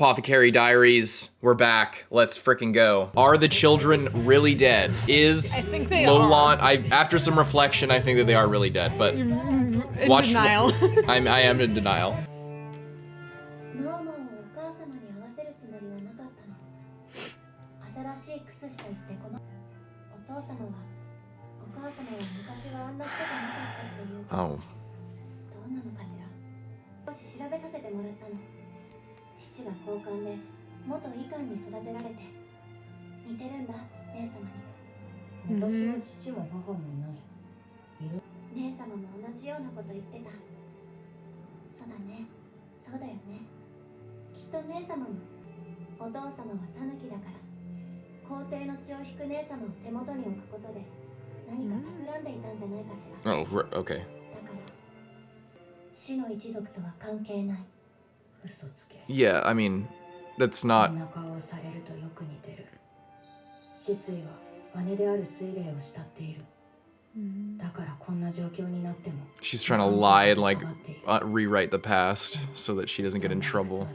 Apothecary Diaries, we're back. Let's freaking go. Are the children really dead? Is I think they Lolan? are. After some reflection, I think that they are really dead. But in denial. I am in denial. Oh. 父が交換で元医官に育てられて似てるんだ姉様に。私は父も母もいない。姉様も同じようなこと言ってた。そうだね、そうだよね。きっと姉様もお父様はタヌキだから皇帝の血を引く姉様を手元に置くことで何か企んでいたんじゃないかしら。 Oh, okay. だから死の一族とは関係ない。 Yeah, I mean, that's not. She's trying to lie and like rewrite the past so that she doesn't get in trouble.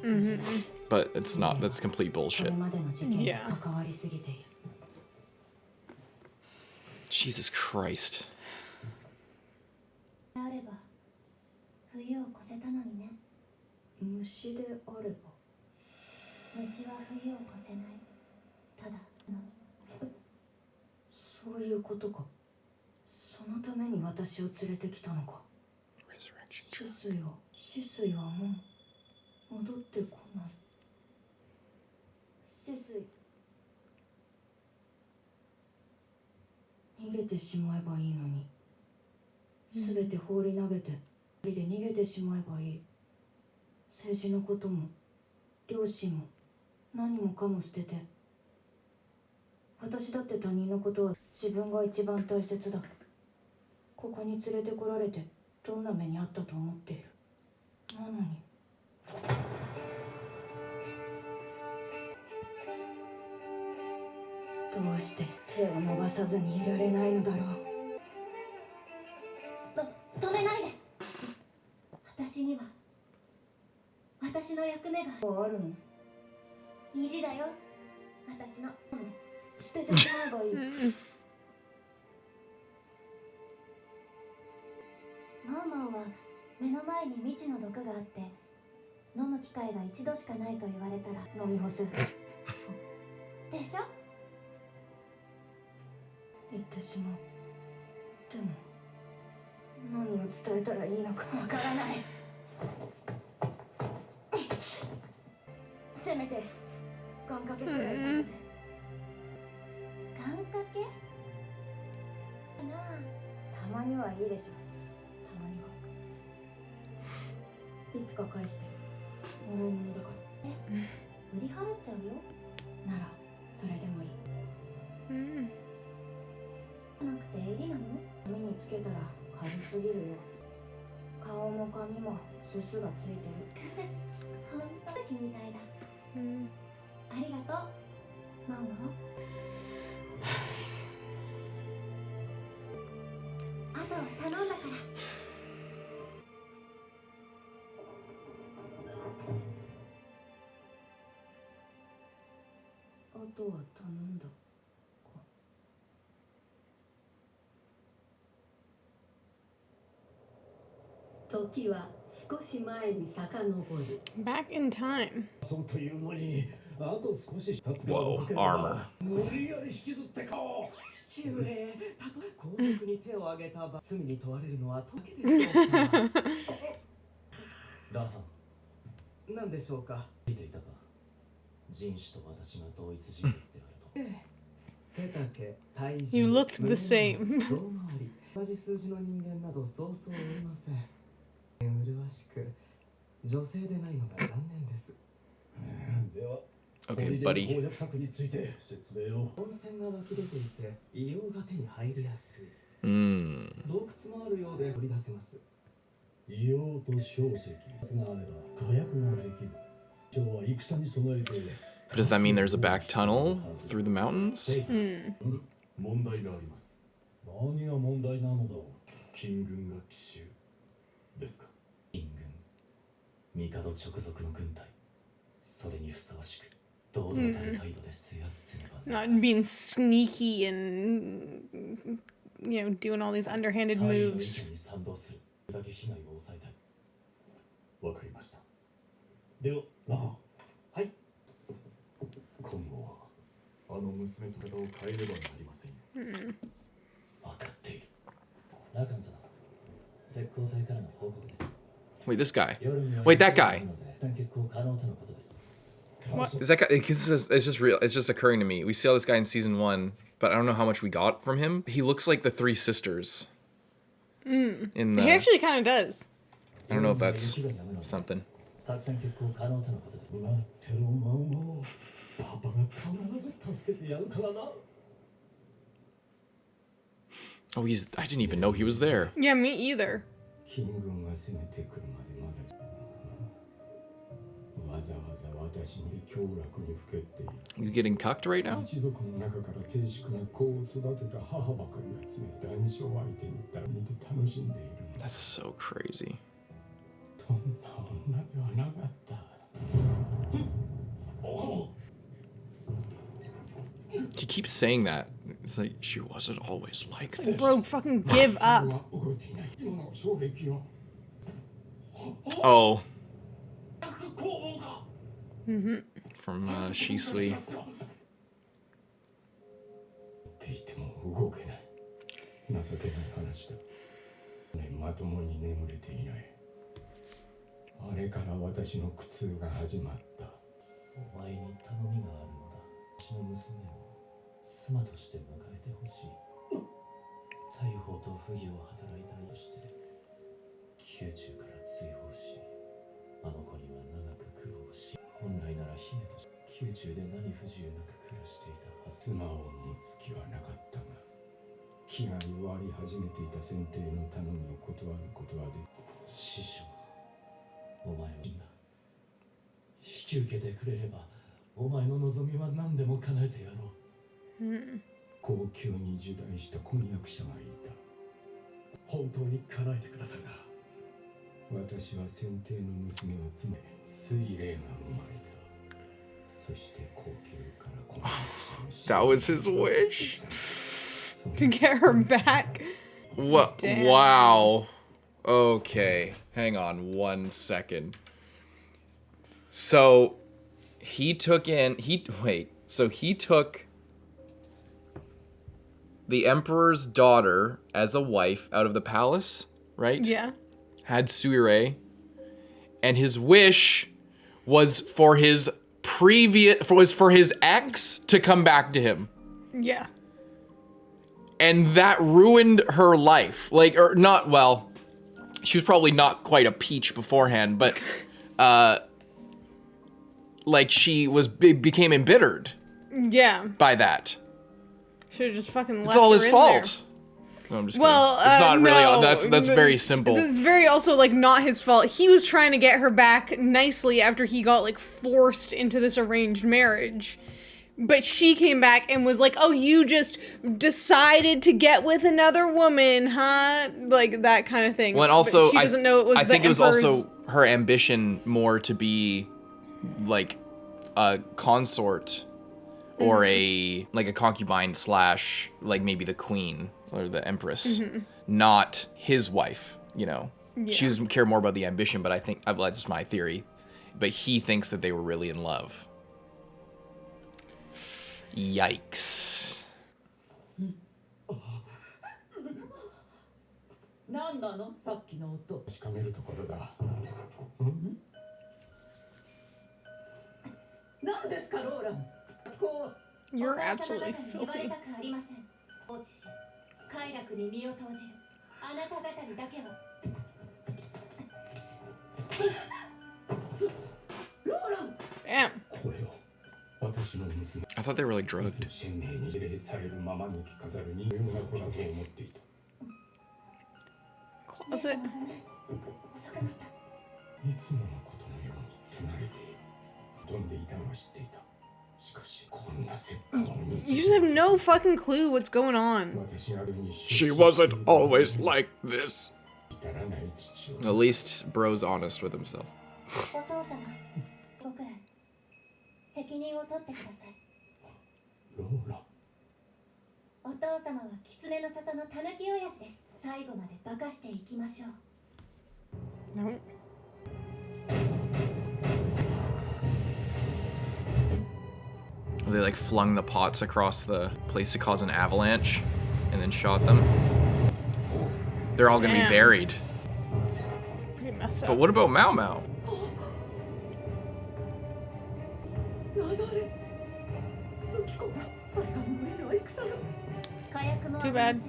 But it's not. That's complete bullshit. Yeah. Jesus Christ. 虫であれば虫は冬を越せない。ただそういうことか。そのために私を連れてきたのか。シスイはもう戻ってこない。シスイ逃げてしまえばいいのに、すべて放り投げて一人で逃げてしまえばいい。政治のことも両親も何もかも捨てて。私だって他人のことは自分が一番大切だ。ここに連れてこられてどんな目にあったと思っている。なのにどうして手を伸ばさずにいられないのだろう。止めないで。私には私の役目があるの。意地だよ。私の捨ててしまえばいい。マオマオは目の前に未知の毒があって飲む機会が一度しかないと言われたら飲み干す。でしょ。言ってしまう。でも何を伝えたらいいのかわからない。せめて願掛けくらいさせて。願掛け？なあ、たまにはいいでしょ。たまには。いつか返して。もらい物だから。売り払っちゃうよ。ならそれでもいい。なくて襟なの？髪につけたら軽すぎるよ。顔も髪もすすがついてる。本当だ君みたいだ。ありがとう、ママ。あと頼んだから。あとは頼んだか。時は少し前に遡る。 Back in time. Whoa, armor. 父上、たとえ皇族に手を挙げたば罪に問われるのは時でしょうか。ラハン、何でしょうか。見ていたか。人種と私が同一人物であると。背丈、体重、 You looked the same. 胴回り、同じ数字の人間などそうそうおりません。麗しく女性でないのが残念です。では Okay, buddy. 温泉が湧き出ていて硫黄が手に入りやすい。洞窟もあるようで取り出せます。硫黄と硝石があれば火薬ができる。今日は戦に備えて。 Does that mean there's a back tunnel through the mountains? 問題があります。何が問題なのだ。金軍が奇襲ですか。金軍、帝直属の軍隊。それにふさわしく堂々たる態度で制圧せねばなら Not being sneaky and, doing all these underhanded 隊員の意 moves. 見に賛同するだけ被害を抑えたいわかりましたでははい今後はあの娘と方を変えればなりませんよ分かっているラカン様石膏隊からの報告です Wait, this guy. 夜には Wait, that guy. 結構可能とのことです Is that guy? It's just real. It's just occurring to me. We saw this guy in season 1, but I don't know how much we got from him. He looks like the three sisters. In the. He actually kind of does. I don't know if that's something. 作戦決行可能とのことです待ってろマオマオパパが必ず助けてやるからな Oh, he's. I didn't even know he was there. Yeah, me either. 金軍が攻めてくるまでまだわざわざ私に凶楽にふけっている He's getting cucked right now. 一族の中から低粛な子を育てた母ばかり集め男女相手に見て楽しんでいるんだ That's so crazy. そんな女ではなかった He keeps saying that. It's like she wasn't always like this. Bro, fucking give up. 動いていない今の衝撃を Oh, 攻防が from Shisui. っていても動けない情けない話だ、ね、まともに眠れていないあれから私の苦痛が始まったお前に頼みがあるのだ私の娘を妻として迎えてほしい大砲と不義を働いたりとして宮中から追放しあの子には長く苦労し本来なら姫として宮中で何不自由なく暮らしていたはず妻を持つ気はなかったが気が弱り始めていた先帝の頼みを断ることはで師匠お前はみんな引き受けてくれればお前の望みは何でも叶えてやろう高級に受代した婚約者がいた本当に叶えてくださるな私は先帝の娘を詰め水霊が生まれたそして高級から婚約者 That was his wish. To get her back. What? Damn. Wow. Okay. Hang on 1 second. So he took the emperor's daughter as a wife out of the palace, right? Yeah. Had suirei, and his wish was for his ex to come back to him. Yeah. And that ruined her life. She was probably not quite a peach beforehand, but she became embittered Yeah. by that. Should have just fucking left It's all her his in fault. No, I'm just kidding. Well, It's not really. no, That's very simple. It's very also not his fault. He was trying to get her back nicely after he got forced into this arranged marriage. But she came back and was like, "Oh, you just decided to get with another woman, huh?" That kind of thing. Well, and also, but she doesn't know it was I the think it was Emperor's... also her ambition more to be a consort or a concubine / maybe the queen or the empress, not his wife. She was care more about the ambition. But I think that's my theory. But he thinks that they were really in love. Yikes. 何なのさっきの音確かめるところだ何ですかローランこう You're お母様 absolutely 方に言われ filthy. たくありません放置し快楽に身を投じるあなた方にだけはローラン Damn. これを私の娘 I thought they were drugged. 鮮明に礼されるままに着飾る人形な子だと思っていた Closet. 遅くなったいつものことのように手慣れている飛んでいたのは知っていたしかしこんなせっかの You just have no fucking clue what's going on. 私あるに She wasn't always like this. 至らない父を At least Bro's honest with himself. お父様僕ら責任を取ってください。ローラ。お父様は狐の里のたぬき親父です。最後まで化かしていきましょう。 No. They like flung the pots across the place to cause an avalanche and then shot them. They're all gonna be Damn. buried. It's pretty messed up. But what about Maomao? なだれ。武器庫があれが群れでは戦が。火薬も Too bad.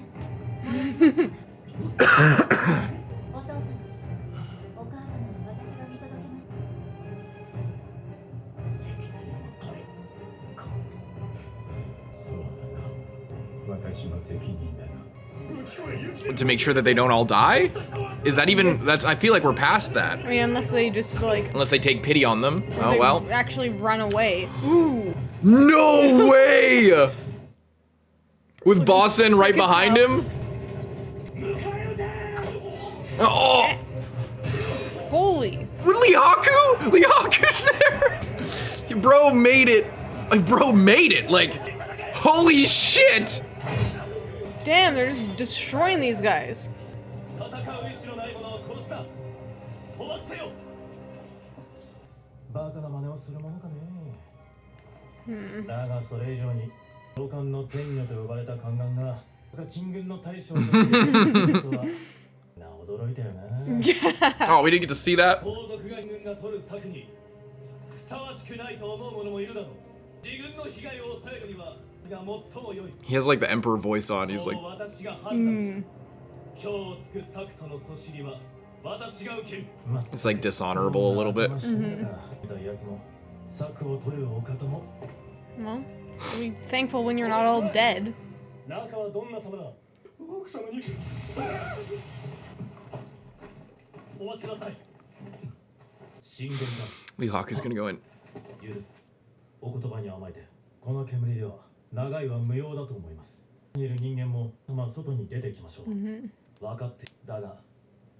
お父様、お母様は私が見届けます。責任は彼か。そうだな。私の責任だな。 To make sure that they don't all die? Is that even, that's, I feel like we're past that. I mean, unless they just like Unless they take pity on them. Oh they well. actually run away. Ooh. No way! With Boston right sick as behind hell. him? Oh! Holy. With Lihaku? Lihaku's there! Bro made it. Bro made it. Like, holy shit! Damn, they're just destroying these guys. 戦う意志のない者を殺すな。捕獲せよ。バカな真似をするものかね。だがそれ以上に長官の天女と呼ばれた宦官が金軍の大将としていることはな驚いたよな。 Oh, we didn't get to see that? 皇族が軍が取る策にふさわしくないと思う者もいるだろう。自軍の被害を抑えるにはが最も良い。 He has like the emperor voice on. He's like, 私が判断した。今日つく策とのそしりは私が受ける。 it's like dishonorable a little bit. 策を取るお方も。 Well, be thankful when you're not all dead. 中はどんな様だ。奥様に。お待ちください。信玄だ。 Lihaku's gonna go in. 許す。お言葉に甘えて、この煙では長いは無用だと思います。いる人間も、まあ外に出てきましょう。分かって。だが、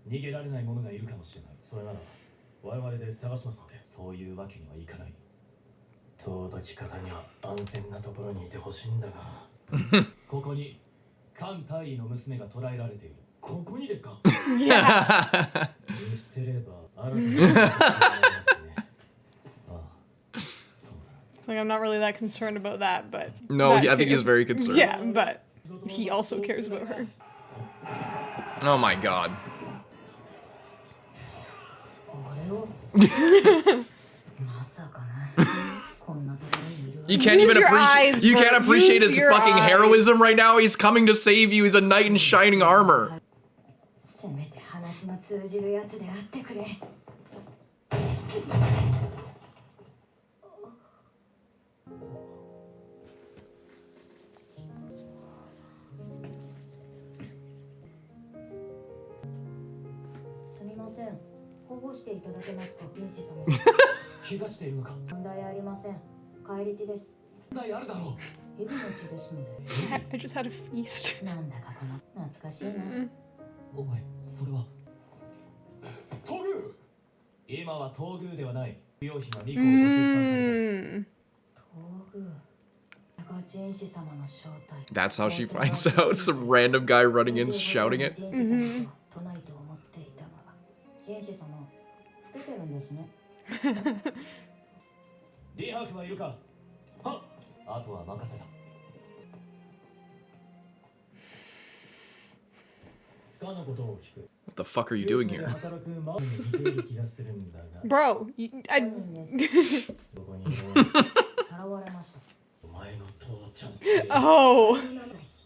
逃げられない者がいるかもしれない。それなら、我々で探しますので、そういうわけにはいかない。遠とち方には安全なところにいてほしいんだが。ここに、関大尉の娘が捕らえられている。ここにですか？ Yeah. 見捨てれば、新たに捕らえますね。ああ、そうだ。 It's like I'm not really that concerned about that, but No, that I think too. he's very concerned. Yeah, but he also cares about her. Oh my god. まさかな。こんなところにいる。 You can't Use even your appreciate. eyes, You bro. can't appreciate Use his your fucking eyes. heroism right now. He's coming to save you. He's a knight in shining armor. せめて話の通じるやつであってくれ。すみません。保護していただけますか、天使様。怪我しているのか？問題ありません。帰り地です。問題あるだろう。蛇の血ですので。 They just had a feast. なんだかこの懐かしいな。お前、それは。東宮。今は東宮ではない。不用品が2個をご出産され Mm. 東宮。が人士様の正体。 That's how she finds out. Some random guy running in shouting it. 人士様と都内と思っていたが、人士様、老けてるんですね。た。リハクはいるか？はっ。あとは任せた。つかぬことを聞く。 What the fuck are you doing here? 働く魔王に似ている気がするんだが。 Bro, I どこにいる？さらわれました。お前の父ちゃんって。 oh.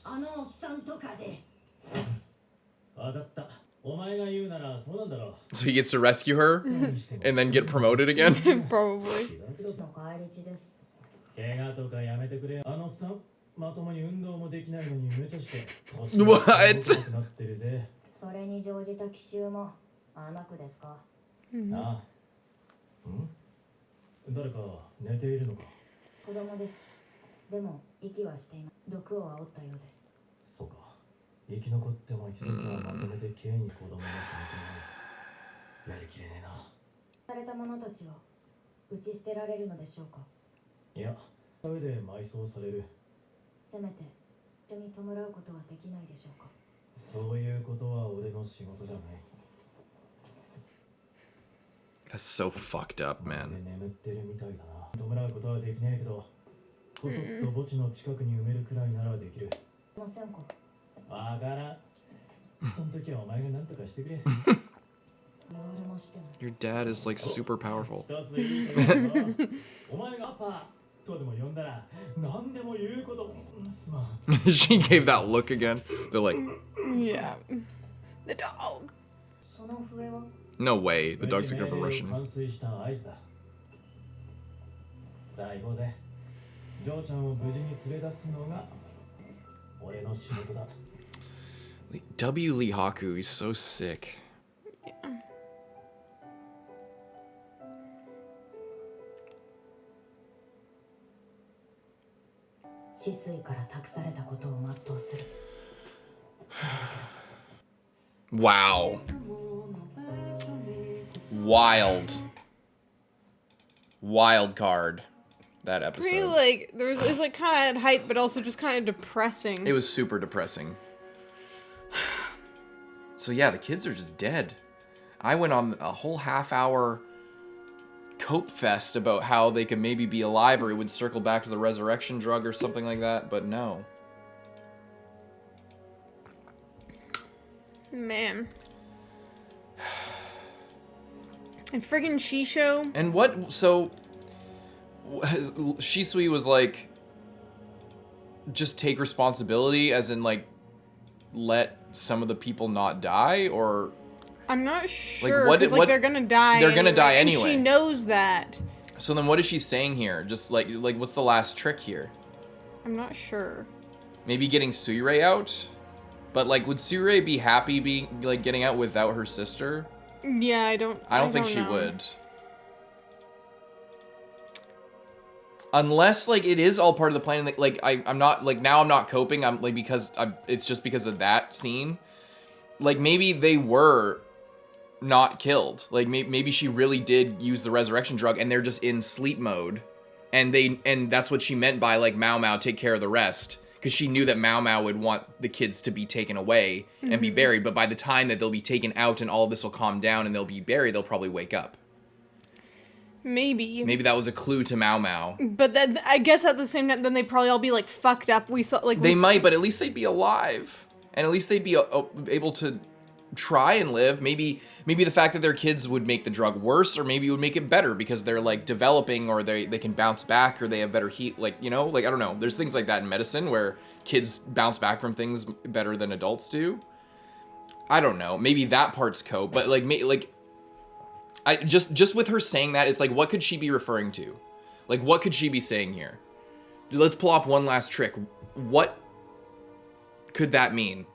あのおっさんとかで。わかった。お前が言うならそうなんだろう。 So he gets to rescue her and then get promoted again? Probably. の帰り地です。怪我とかやめてくれ。あのさん、まともに運動もできないのに無茶して。 What? なってるぜ。それに乗じた奇襲も甘くですか。ああ。誰か寝ているのか？子供です。でも息はしています。毒を煽ったようです。そうか。生き残っても一族はまとめて刑に子供が決めてない。やりきれねえな。された者たちを打ち捨てられるのでしょうか。いや、上で埋葬される。せめて一緒に弔うことはできないでしょうか。そういうことは俺の仕事じゃない。 That's so fucked up, で man. 眠ってるみたいだな。弔うことはできねえけど、こそっと墓地の近くに埋めるくらいならできる。すいませんか。わからん。その時はお前が何とかしてくれ。言われましても。 Your dad is like super powerful. 一つ言いたいことはお前がアパとでも呼んだら何でも言うこと。すまん。 She gave that look again. They're like, Yeah. The dog. その笛は no way. The dog's like a 完 Russian. 遂した合図だ。さあ行こうぜ。ジョーちゃんを無事に連れ出すのが俺の仕事だ。 W. Lee Haku, he's so sick. 止水から託されたことを全うする。 Wow. Wild. Wild card. That Pretty episode. like there's like kind of hype, but also just kind of depressing. It was super depressing. So yeah, the kids are just dead. I went on a whole half-hour cope fest about how they could maybe be alive or it would circle back to the resurrection drug or something like that, but no. Man. And friggin' Shisho. And what, so, Shisui was like, just take responsibility, as in like, let some of the people not die, or... I'm not sure, what- 'cause, what- they're gonna die. they're gonna die and anyway. she knows that. So then what is she saying here? Just like what's the last trick here? I'm not sure. Maybe getting Suirei out? But like, would Suirei be happy being, like, getting out without her sister? Yeah, I don't think she know. would. Unless, like, it is all part of the plan. Like, I'm not, like, now I'm not coping. I'm, like, because it's just because of that scene. Like, maybe they were not killed. Like, maybe she really did use the resurrection drug and they're just in sleep mode. And that's what she meant by, like, maomao, take care of the rest. Because she knew that maomao would want the kids to be taken away and be buried. But by the time that they'll be taken out and all of this will calm down and they'll be buried, they'll probably wake up. Maybe. Maybe that was a clue to maomao. But then, I guess at the same time, then they'd probably all be, like, fucked up. They might, but at least they'd be alive. And at least they'd be able to try and live. Maybe the fact that their kids would make the drug worse, or maybe it would make it better because they're, like, developing, or they can bounce back, or they have better heat, like, you know? Like, I don't know. There's things like that in medicine where kids bounce back from things better than adults do. I don't know. Maybe that part's cope, but, like, I just with her saying that, it's like, what could she be referring to? Like, what could she be saying here? Let's pull off one last trick. What could that mean?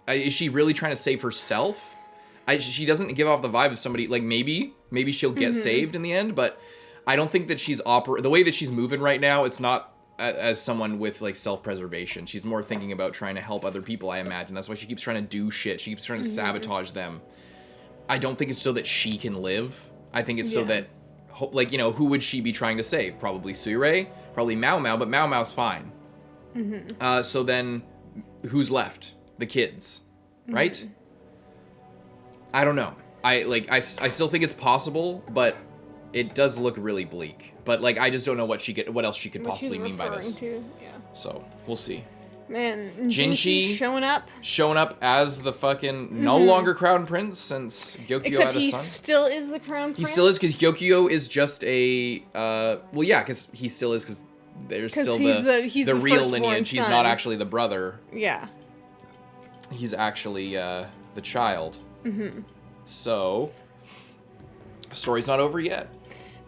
Is she really trying to save herself? She doesn't give off the vibe of somebody, like, maybe she'll get saved in the end, but I don't think that she's the way that she's moving right now, it's not as someone with, like, self-preservation. She's more thinking about trying to help other people, I imagine. That's why she keeps trying to do shit. She keeps trying to sabotage them. I don't think it's so that she can live. I think it's so that, like, you know, who would she be trying to save? Probably Suirei, probably maomao, but maomao's fine. So then, who's left? The kids, right? I don't know. I still think it's possible, but it does look really bleak. But, like, I just don't know what else she could possibly mean by this. Yeah. So we'll see. Man, Jinshi showing up. As the fucking no longer crown prince since Gyokyo Except had a he son. still is the crown prince. He still is, because Gyokyo is just a well, yeah, because he still is, because there's still he's the the real firstborn lineage. He's son. not actually the brother. Yeah. He's actually the child. So, story's not over yet.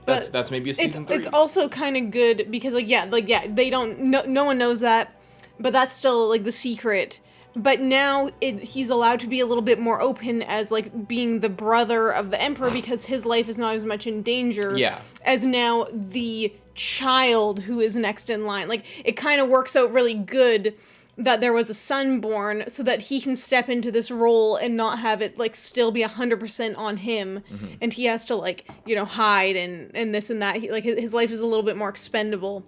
That's maybe a season 3. It's also kind of good because, they don't, no one knows that, but that's still, like, the secret. But now he's allowed to be a little bit more open as, like, being the brother of the emperor because his life is not as much in danger as now the child who is next in line. Like, it kind of works out really good that there was a son born so that he can step into this role and not have it, like, still be 100% on him. And he has to, like, you know, hide and this and that. His life is a little bit more expendable.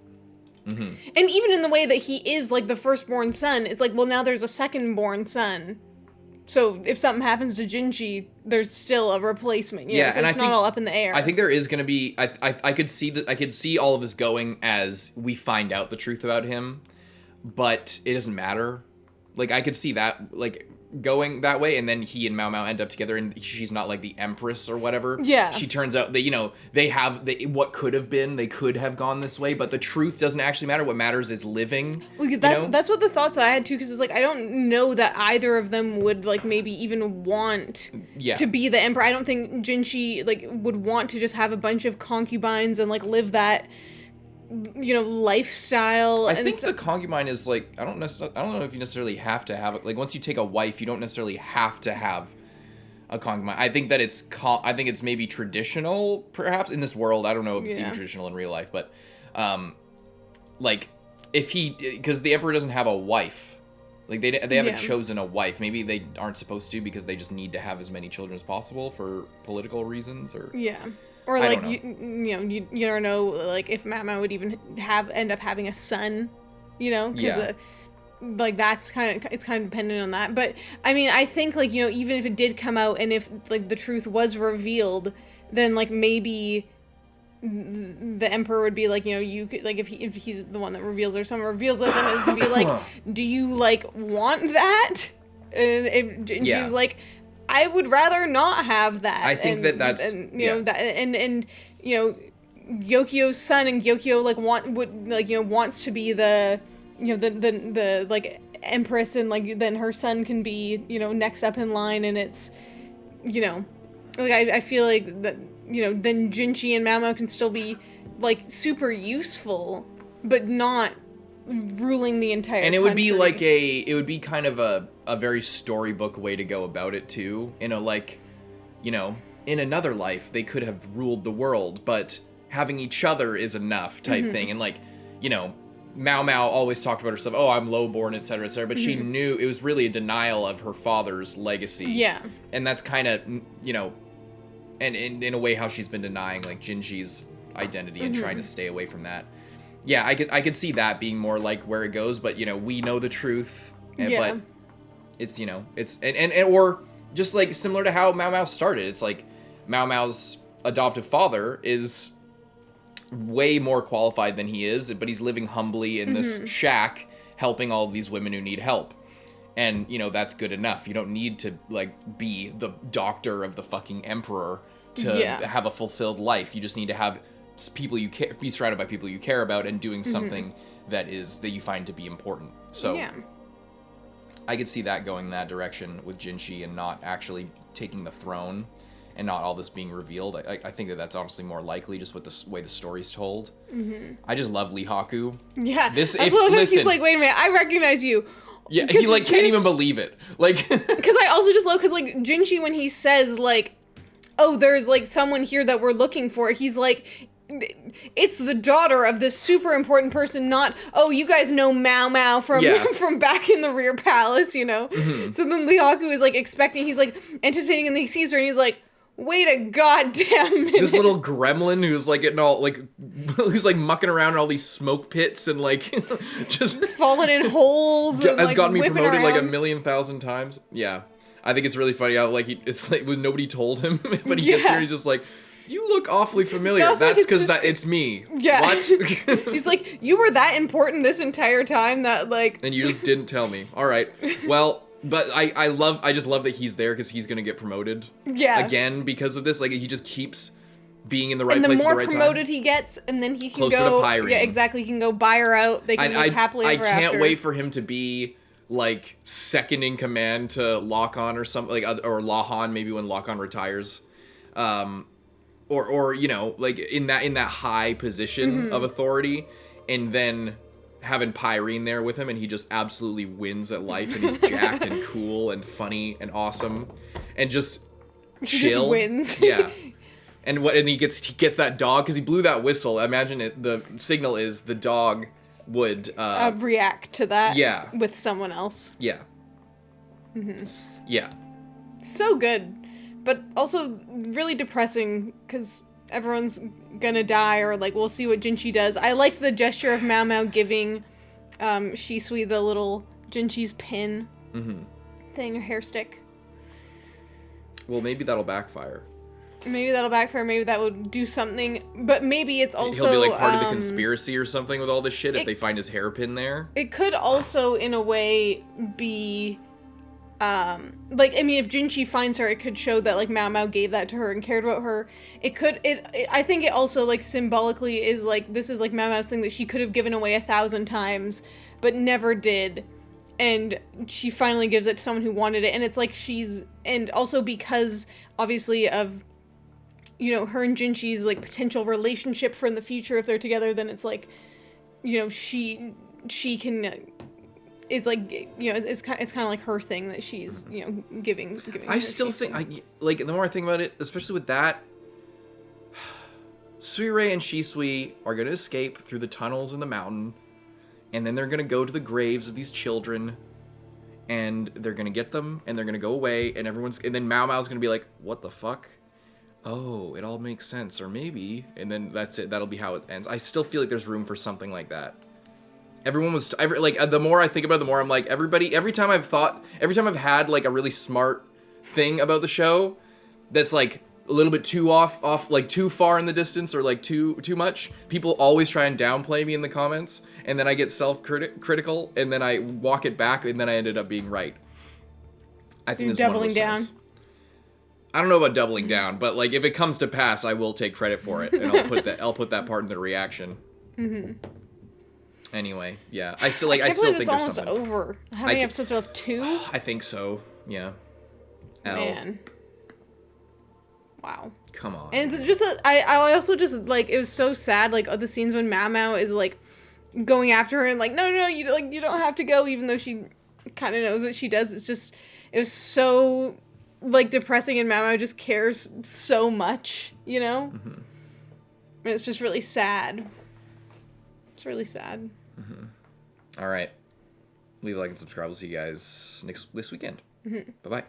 And even in the way that he is, like, the firstborn son, it's like, well, now there's a second-born son. So if something happens to Jinshi, there's still a replacement. You know? So and it's not all up in the air. I think there is going to be... I could see that. I could see all of this going as we find out the truth about him, but it doesn't matter. Like, I could see that, like, going that way, and then he and Maomao end up together, and she's not, like, the empress or whatever. Yeah. She turns out that, you know, they what could have been, they could have gone this way, but the truth doesn't actually matter. What matters is living. Well, that's what the thoughts I had, too, because it's like, I don't know that either of them would, like, maybe even want to be the emperor. I don't think Jinshi, like, would want to just have a bunch of concubines and, like, live that, you know, lifestyle. I think the concubine is like, I don't know if you necessarily have to have it. Like, once you take a wife, you don't necessarily have to have a concubine. I think that it's maybe traditional, perhaps, in this world. I don't know if it's even traditional in real life, but like, because the emperor doesn't have a wife. Like, they haven't chosen a wife. Maybe they aren't supposed to because they just need to have as many children as possible for political reasons, or or like you don't know, like, if Mama would even end up having a son, you know, because like it's kind of dependent on that. But I mean, I think, like, you know, even if it did come out and if, like, the truth was revealed, then, like, maybe the emperor would be like, you know, you could, like, if he's the one that reveals, or someone reveals it, then it's gonna be like, do you, like, want that? And she was like, I would rather not have that. I think that's know that and you know, Gyokyo's son, and Gyokyo, like, wants to be the, you know, the like, empress, and, like, then her son can be, you know, next up in line, and it's, you know, like, I feel like that, you know, then Jinshi and Maomao can still be, like, super useful, but not ruling the entire country. And it would be like it would be kind of a very storybook way to go about it too. You know, like, you know, in another life they could have ruled the world, but having each other is enough type thing. And, like, you know, Maomao always talked about herself, oh, I'm lowborn, etc., etc., but she knew it was really a denial of her father's legacy. Yeah. And that's kind of, you know, and in a way how she's been denying, like, Jinshi's identity and trying to stay away from that. Yeah, I could see that being more like where it goes, but, you know, we know the truth, but it's, you know, it's, and or just, like, similar to how Maomao started. It's like Maomao's adoptive father is way more qualified than he is, but he's living humbly in this shack, helping all of these women who need help. And, you know, that's good enough. You don't need to, like, be the doctor of the fucking emperor to have a fulfilled life. You just need to have people you care, be surrounded by people you care about, and doing something that you find to be important. So I could see that going that direction with Jinshi, and not actually taking the throne, and not all this being revealed. I think that's honestly more likely, just with the way the story's told. I just love Lee Haku. Yeah, he's like, wait a minute, I recognize you. Yeah, he, like, can't even believe it. Like, because I also just love, because, like, Jinshi, when he says, like, oh, there's, like, someone here that we're looking for, he's like, it's the daughter of this super important person, not, oh, you guys know Maomao from back in the rear palace, you know? So then Lee Haku is, like, expecting, he's, like, entertaining, and he sees her, and he's like, wait a goddamn minute. This little gremlin who's, like, getting all, like, who's, like, mucking around in all these smoke pits, and, like, just falling in holes, and, has like, gotten me promoted around, like 1,000,000 times. Yeah, I think it's really funny how, like, it's like nobody told him, but he gets here, he's just like, you look awfully familiar. No, that's because it's me. Yeah. What? He's like, you were that important this entire time that, like... And you just didn't tell me. All right. Well, but I just love that he's there, because he's going to get promoted. Yeah. Again, because of this. Like, he just keeps being in the right place at the right time. And the more promoted he gets, and then he can closer go... to Pyrene. Yeah, exactly. He can go buy her out. They can live happily ever after. I can't wait for him to be, like, second in command to Lock-On or something, like, or Lahan, maybe when Lock-On retires. Or you know, like, in that high position of authority, and then having Pyrene there with him, and he just absolutely wins at life, and he's jacked and cool and funny and awesome, and just chill. He just wins. Yeah. And he gets that dog, because he blew that whistle. Imagine the signal is the dog would react to that with someone else. Yeah. Yeah. So good. But also really depressing, because everyone's gonna die, or like we'll see what Jinshi does. I liked the gesture of Maomao giving Shisui the little Jinshi's pin thing, or hair stick. Well, maybe that'll backfire. Maybe that'll backfire. Maybe that would do something. But maybe it's also... He'll be like part of the conspiracy or something with all this shit if they find his hairpin there. It could also, in a way, be... like, I mean, if Jinshi finds her, it could show that, like, Maomao gave that to her and cared about her. It could... I think it also, like, symbolically is, like, this is, like, Maomao's thing that she could have given away 1,000 times, but never did. And she finally gives it to someone who wanted it. And it's like she's... And also because, obviously, of... you know, her and Jinshi's, like, potential relationship for in the future, if they're together, then it's like, you know, she can, is like, you know, it's kind of like her thing that she's, you know, giving I still think, like, the more I think about it, especially with that, Suirei and Shisui are going to escape through the tunnels in the mountain, and then they're going to go to the graves of these children, and they're going to get them, and they're going to go away, and then Maomao's going to be like, what the fuck? Oh, it all makes sense, or maybe, and then that's it. That'll be how it ends. I still feel like there's room for something like that. The more I think about it, the more I'm like, every time I've had, like, a really smart thing about the show that's, like, a little bit too off, like, too far in the distance, or, like, too much, people always try and downplay me in the comments, and then I get self-critical, and then I walk it back, and then I ended up being right. I think you're doubling down. I don't know about doubling down, but, like, if it comes to pass, I will take credit for it, and I'll put that part in the reaction. Anyway, yeah, I still think it's there's almost something. over. How many episodes are left? 2? I think so. Yeah. Man. Wow. Come on. And it's just that I also just, like, it was so sad, like, the scenes when Maomao is, like, going after her and, like, no, you don't have to go, even though she kind of knows what she does. It's just, it was so, like, depressing, and Maomao just cares so much, you know? And it's just really sad. It's really sad. All right. Leave a like and subscribe. We'll see you guys this weekend. Bye-bye.